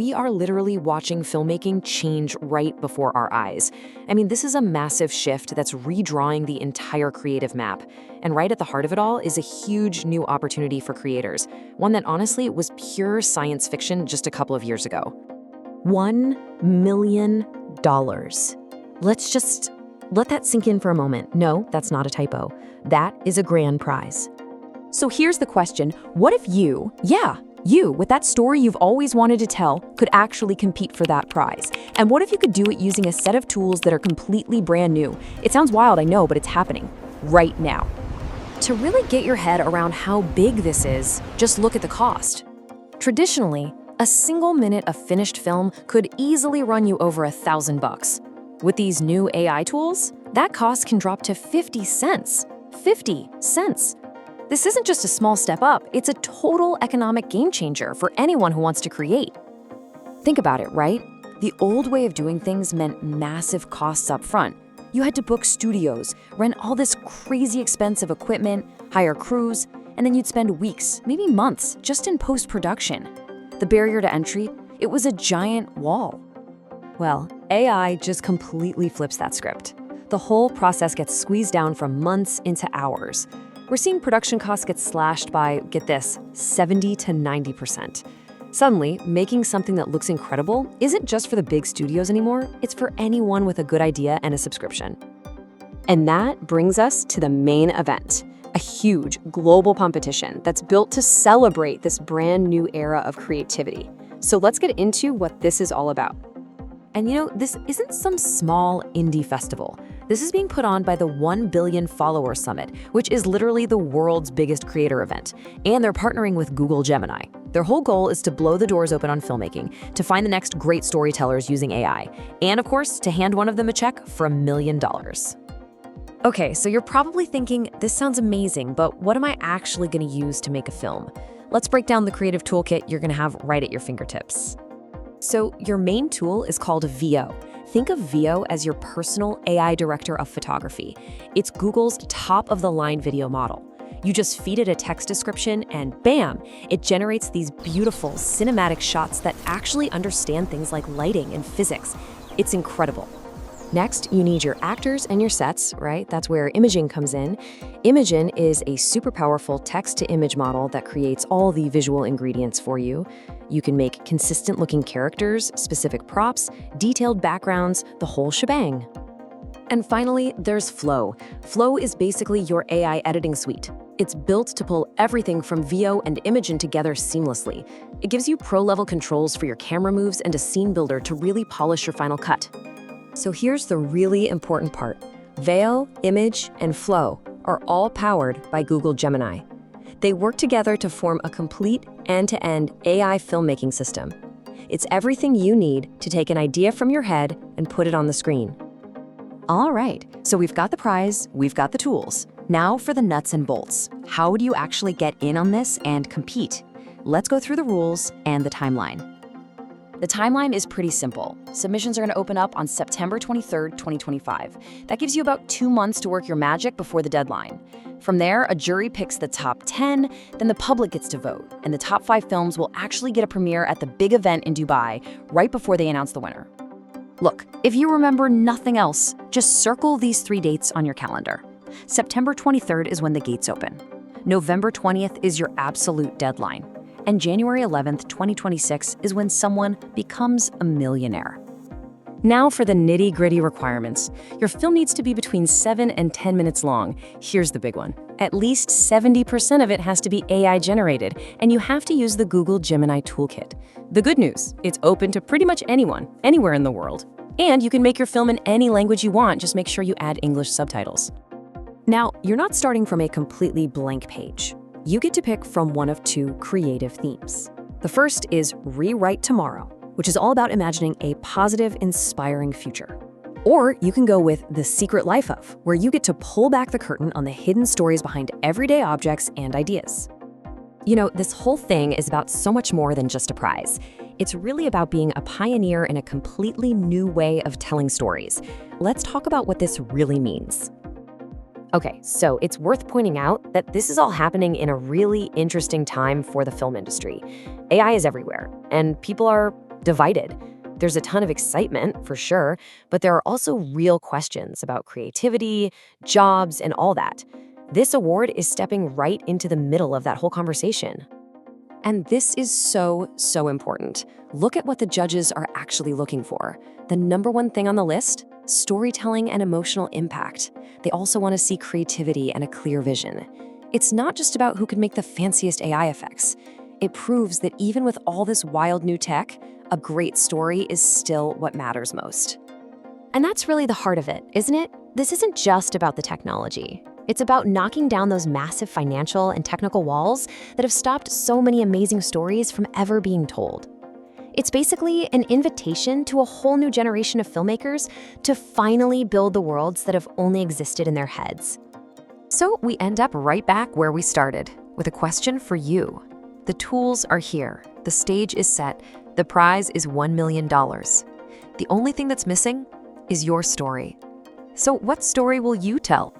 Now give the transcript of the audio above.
we are literally watching filmmaking change right before our eyes. I mean, this is a massive shift that's redrawing the entire creative map. And right at the heart of it all is a huge new opportunity for creators, one that honestly was pure science fiction just a couple of years ago. $1 million. Let's just let that sink in for a moment. No, that's not a typo. That is a grand prize. So here's the question. What if you, with that story you've always wanted to tell, could actually compete for that prize? And what if you could do it using a set of tools that are completely brand new? It sounds wild, I know, but it's happening right now. To really get your head around how big this is, just look at the cost. Traditionally, a single minute of finished film could easily run you over $1,000. With these new AI tools, that cost can drop to 50 cents. 50 cents. This isn't just a small step up, it's a total economic game changer for anyone who wants to create. Think about it, right? The old way of doing things meant massive costs up front. You had to book studios, rent all this crazy expensive equipment, hire crews, and then you'd spend weeks, maybe months, just in post-production. The barrier to entry, it was a giant wall. Well, AI just completely flips that script. The whole process gets squeezed down from months into hours. We're seeing production costs get slashed by, get this, 70 to 90%. Suddenly, making something that looks incredible isn't just for the big studios anymore, it's for anyone with a good idea and a subscription. And that brings us to the main event, a huge global competition that's built to celebrate this brand new era of creativity. So let's get into what this is all about. And this isn't some small indie festival. This is being put on by the 1 Billion Follower Summit, which is literally the world's biggest creator event. And they're partnering with Google Gemini. Their whole goal is to blow the doors open on filmmaking, to find the next great storytellers using AI, and of course, to hand one of them a check for $1 million. Okay, so you're probably thinking, this sounds amazing, but what am I actually going to use to make a film? Let's break down the creative toolkit you're going to have right at your fingertips. So your main tool is called VO. Think of VO as your personal AI director of photography. It's Google's top-of-the-line video model. You just feed it a text description and bam, it generates these beautiful cinematic shots that actually understand things like lighting and physics. It's incredible. Next, you need your actors and your sets, right? That's where Imagen comes in. Imagen is a super powerful text-to-image model that creates all the visual ingredients for you. You can make consistent-looking characters, specific props, detailed backgrounds, the whole shebang. And finally, there's Flow. Flow is basically your AI editing suite. It's built to pull everything from VO and Imagen together seamlessly. It gives you pro-level controls for your camera moves and a scene builder to really polish your final cut. So here's the really important part. Veo, Image, and Flow are all powered by Google Gemini. They work together to form a complete end-to-end AI filmmaking system. It's everything you need to take an idea from your head and put it on the screen. All right, so we've got the prize, we've got the tools. Now for the nuts and bolts. How do you actually get in on this and compete? Let's go through the rules and the timeline. The timeline is pretty simple. Submissions are going to open up on September 23rd, 2025. That gives you about 2 months to work your magic before the deadline. From there, a jury picks the top 10, then the public gets to vote, and the top 5 films will actually get a premiere at the big event in Dubai right before they announce the winner. Look, if you remember nothing else, just circle these 3 dates on your calendar. September 23rd is when the gates open. November 20th is your absolute deadline. And January 11th, 2026 is when someone becomes a millionaire. Now for the nitty-gritty requirements. Your film needs to be between 7 and 10 minutes long. Here's the big one. At least 70% of it has to be AI generated, and you have to use the Google Gemini toolkit. The good news, it's open to pretty much anyone, anywhere in the world. And you can make your film in any language you want, just make sure you add English subtitles. Now, you're not starting from a completely blank page. You get to pick from one of 2 creative themes. The first is Rewrite Tomorrow, which is all about imagining a positive, inspiring future. Or you can go with The Secret Life of, where you get to pull back the curtain on the hidden stories behind everyday objects and ideas. This whole thing is about so much more than just a prize. It's really about being a pioneer in a completely new way of telling stories. Let's talk about what this really means. Okay, so it's worth pointing out that this is all happening in a really interesting time for the film industry. AI is everywhere, and people are divided. There's a ton of excitement, for sure, but there are also real questions about creativity, jobs, and all that. This award is stepping right into the middle of that whole conversation. And this is so, so important. Look at what the judges are actually looking for. The number one thing on the list? Storytelling and emotional impact. They also want to see creativity and a clear vision. It's not just about who can make the fanciest AI effects. It proves that even with all this wild new tech, a great story is still what matters most. And that's really the heart of it, isn't it? This isn't just about the technology. It's about knocking down those massive financial and technical walls that have stopped so many amazing stories from ever being told. It's basically an invitation to a whole new generation of filmmakers to finally build the worlds that have only existed in their heads. So we end up right back where we started, with a question for you. The tools are here, the stage is set, the prize is $1 million. The only thing that's missing is your story. So what story will you tell?